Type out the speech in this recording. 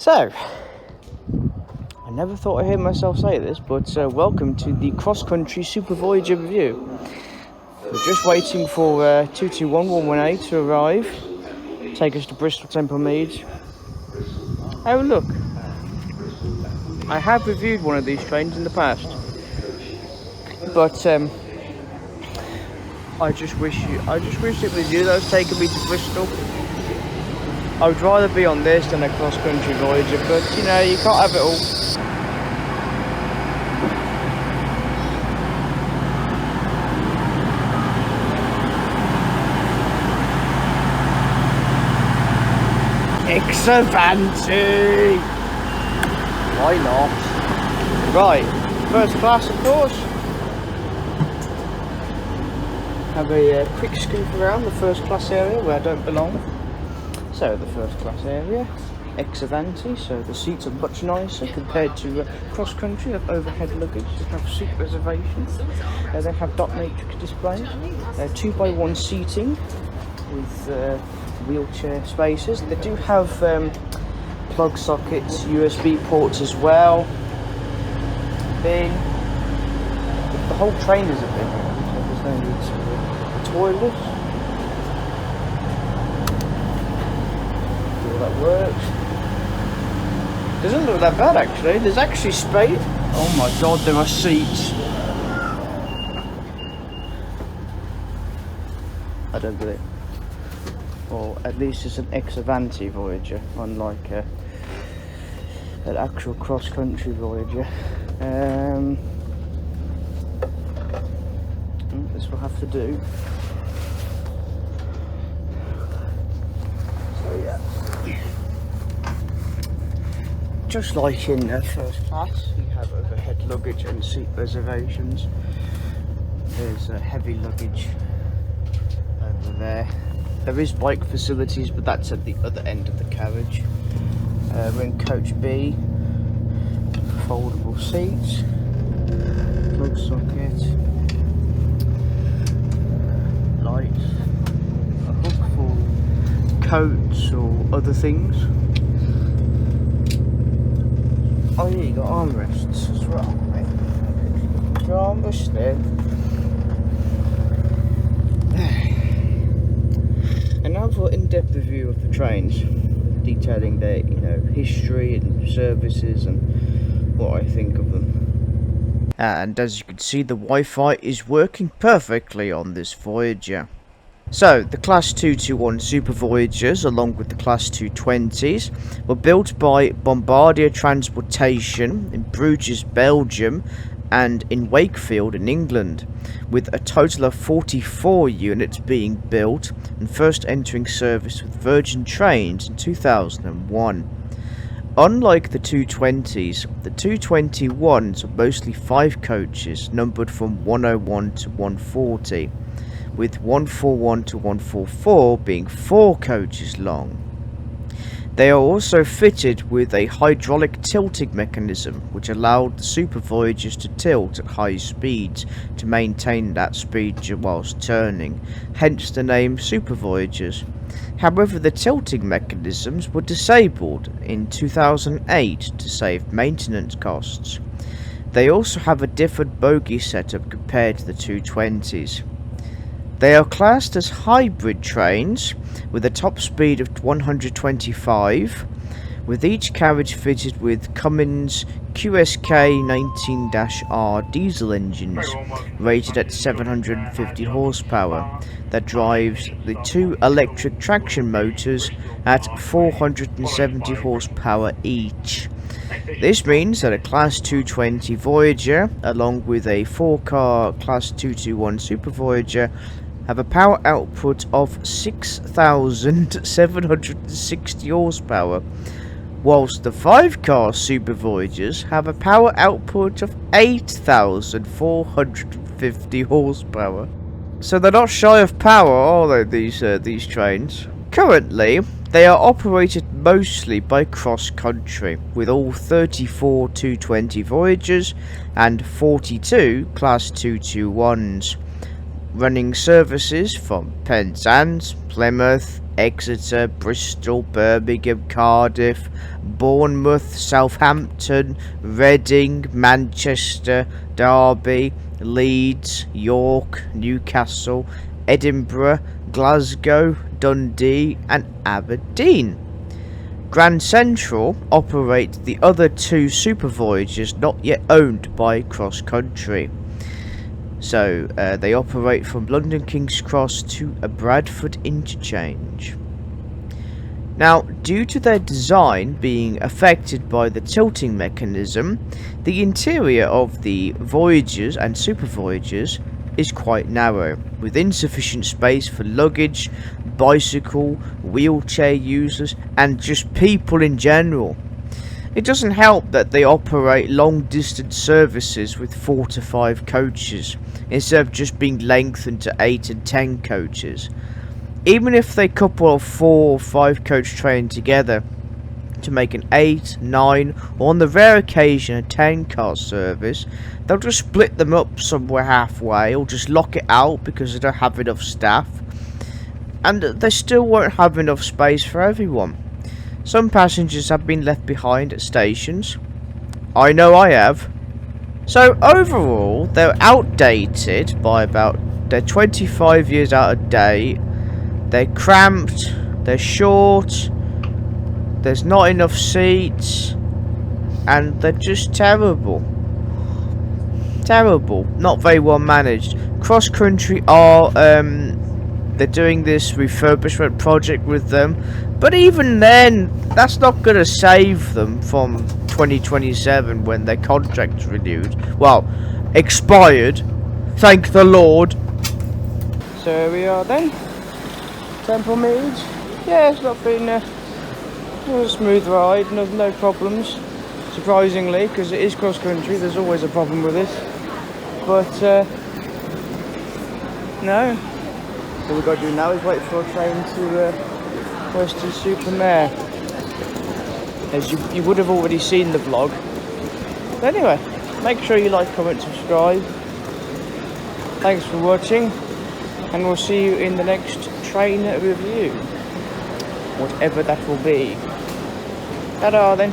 So, I never thought I'd hear myself say this, but welcome to the CrossCountry Super Voyager review. We're just waiting for 221118 to arrive, take us to Bristol Temple Meads. Oh look, I have reviewed one of these trains in the past, but I just wish it was you that was taking me to Bristol. I would rather be on this than a CrossCountry Voyager, but you know, you can't have it all. Exavanti! Why not? Right, first class of course. Have a quick scoop around the first class area where I don't belong. So the first class area, Exavanti, so the seats are much nicer compared to CrossCountry. Have overhead luggage, they have seat reservations, they have dot matrix displays, 2x1 seating with wheelchair spaces. They do have plug sockets, USB ports as well. Bin. The whole train is a bin, so there's no need to a toilet. That works. Doesn't look that bad actually. There's actually space. Oh my god, there are seats. I don't believe. Or at least it's an Exavanti Voyager, unlike an actual CrossCountry Voyager. This will have to do. Just like in first class, you have overhead luggage and seat reservations. There's heavy luggage over there. There is bike facilities, but that's at the other end of the carriage. We're in coach B. Foldable seats, plug socket, lights, a hook for coats or other things. Oh yeah, you got armrests as well, mate. Your armrests there. And now for an in-depth review of the trains, detailing their, history and services and what I think of them. And as you can see, the Wi-Fi is working perfectly on this Voyager. So, the Class 221 Super Voyagers, along with the Class 220s, were built by Bombardier Transportation in Bruges, Belgium, and in Wakefield in England, with a total of 44 units being built and first entering service with Virgin Trains in 2001. Unlike the 220s, the 221s are mostly 5 coaches, numbered from 101 to 140. With 141 to 144 being 4 coaches long. They are also fitted with a hydraulic tilting mechanism, which allowed the Super Voyagers to tilt at high speeds to maintain that speed whilst turning, hence the name Super Voyagers. However, the tilting mechanisms were disabled in 2008 to save maintenance costs. They also have a different bogie setup compared to the 220s. They are classed as hybrid trains with a top speed of 125, with each carriage fitted with Cummins QSK 19-R diesel engines rated at 750 horsepower that drives the 2 electric traction motors at 470 horsepower each. This means that a Class 220 Voyager, along with a 4-car Class 221 Super Voyager, have a power output of 6,760 horsepower, whilst the 5-car Super Voyagers have a power output of 8,450 horsepower. So they're not shy of power, are they, these trains? Currently, they are operated mostly by CrossCountry, with all 34 220 Voyagers and 42 Class 221s. Running services from Penzance, Plymouth, Exeter, Bristol, Birmingham, Cardiff, Bournemouth, Southampton, Reading, Manchester, Derby, Leeds, York, Newcastle, Edinburgh, Glasgow, Dundee and Aberdeen. Grand Central operate the other two super voyagers not yet owned by CrossCountry. So they operate from London King's Cross to a Bradford interchange. Now, due to their design being affected by the tilting mechanism, the interior of the Voyagers and Super Voyagers is quite narrow, with insufficient space for luggage, bicycle, wheelchair users, and just people in general. It doesn't help that they operate long-distance services with 4 to 5 coaches, instead of just being lengthened to 8 and 10 coaches. Even if they couple a 4 or 5 coach train together to make an 8, 9, or on the rare occasion a 10 car service, they'll just split them up somewhere halfway or just lock it out because they don't have enough staff, and they still won't have enough space for everyone. Some passengers have been left behind at stations. I know I have. So overall, they're outdated by they're 25 years out of date. They're cramped, they're short, there's not enough seats, and they're just terrible. Terrible, not very well managed. CrossCountry are, they're doing this refurbishment project with them, but even then, that's not going to save them from 2027 when their contract's renewed. Well, expired, thank the Lord. So here we are then. Temple Meads. Yeah, it's not been a smooth ride, no problems, surprisingly, because it is cross country. There's always a problem with this, but no. All we've got to do now is wait for a train to Weston-super-Mare. As you would have already seen the vlog. But anyway, make sure you like, comment, subscribe. Thanks for watching, and we'll see you in the next train review, whatever that will be. Ta-da then.